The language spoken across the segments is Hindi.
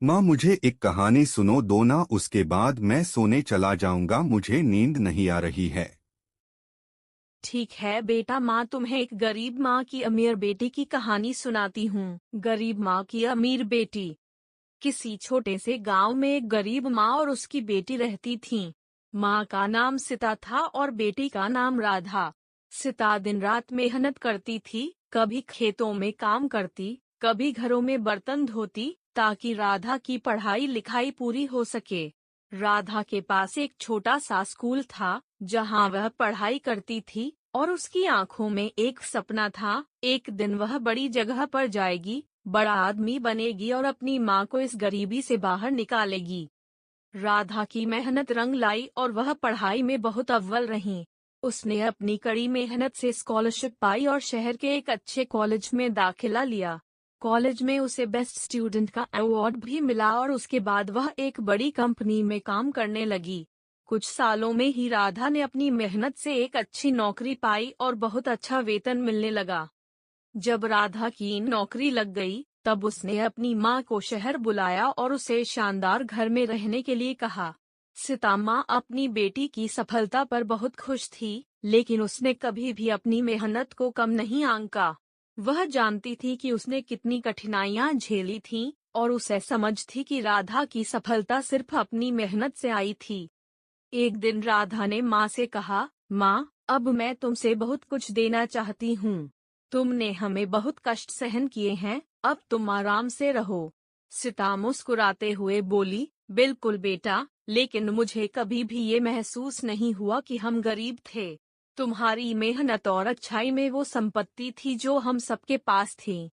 माँ मुझे एक कहानी सुनो दो ना, उसके बाद मैं सोने चला जाऊंगा, मुझे नींद नहीं आ रही है। ठीक है बेटा, माँ तुम्हें एक गरीब माँ की अमीर बेटी की कहानी सुनाती हूँ। गरीब माँ की अमीर बेटी। किसी छोटे से गांव में एक गरीब माँ और उसकी बेटी रहती थीं। माँ का नाम सीता था और बेटी का नाम राधा। सीता दिन रात मेहनत करती थी, कभी खेतों में काम करती, कभी घरों में बर्तन धोती, ताकि राधा की पढ़ाई लिखाई पूरी हो सके। राधा के पास एक छोटा सा स्कूल था, जहाँ वह पढ़ाई करती थी, और उसकी आंखों में एक सपना था, एक दिन वह बड़ी जगह पर जाएगी, बड़ा आदमी बनेगी और अपनी माँ को इस गरीबी से बाहर निकालेगी। राधा की मेहनत रंग लाई और वह पढ़ाई में बहुत अव्वल रही। उसने अपनी कड़ी मेहनत से स्कॉलरशिप पाई और शहर के एक अच्छे कॉलेज में दाखिला लिया। कॉलेज में उसे बेस्ट स्टूडेंट का अवार्ड भी मिला और उसके बाद वह एक बड़ी कंपनी में काम करने लगी। कुछ सालों में ही राधा ने अपनी मेहनत से एक अच्छी नौकरी पाई और बहुत अच्छा वेतन मिलने लगा। जब राधा की नौकरी लग गई, तब उसने अपनी माँ को शहर बुलाया और उसे शानदार घर में रहने के लिए कहा। सीता माँ अपनी बेटी की सफलता पर बहुत खुश थी, लेकिन उसने कभी भी अपनी मेहनत को कम नहीं आंका। वह जानती थी कि उसने कितनी कठिनाइयाँ झेली थीं, और उसे समझ थी कि राधा की सफलता सिर्फ अपनी मेहनत से आई थी। एक दिन राधा ने माँ से कहा, माँ, अब मैं तुमसे बहुत कुछ देना चाहती हूँ। तुमने हमें बहुत कष्ट सहन किए हैं, अब तुम आराम से रहो। सीता मुस्कुराते हुए बोली, बिल्कुल बेटा, लेकिन मुझे कभी भी ये महसूस नहीं हुआ कि हम गरीब थे। तुम्हारी मेहनत और अच्छाई में वो संपत्ति थी जो हम सबके पास थी।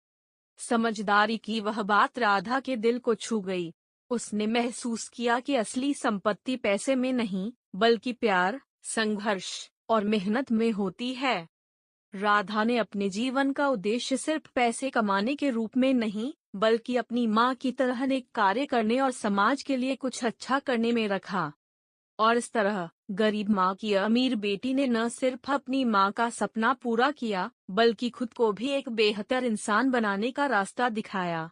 समझदारी की वह बात राधा के दिल को छू गई। उसने महसूस किया कि असली संपत्ति पैसे में नहीं, बल्कि प्यार, संघर्ष और मेहनत में होती है। राधा ने अपने जीवन का उद्देश्य सिर्फ पैसे कमाने के रूप में नहीं, बल्कि अपनी माँ की तरह नेक कार्य करने और समाज के लिए कुछ अच्छा करने में रखा। और इस तरह गरीब माँ की अमीर बेटी ने न सिर्फ अपनी माँ का सपना पूरा किया, बल्कि खुद को भी एक बेहतर इंसान बनाने का रास्ता दिखाया।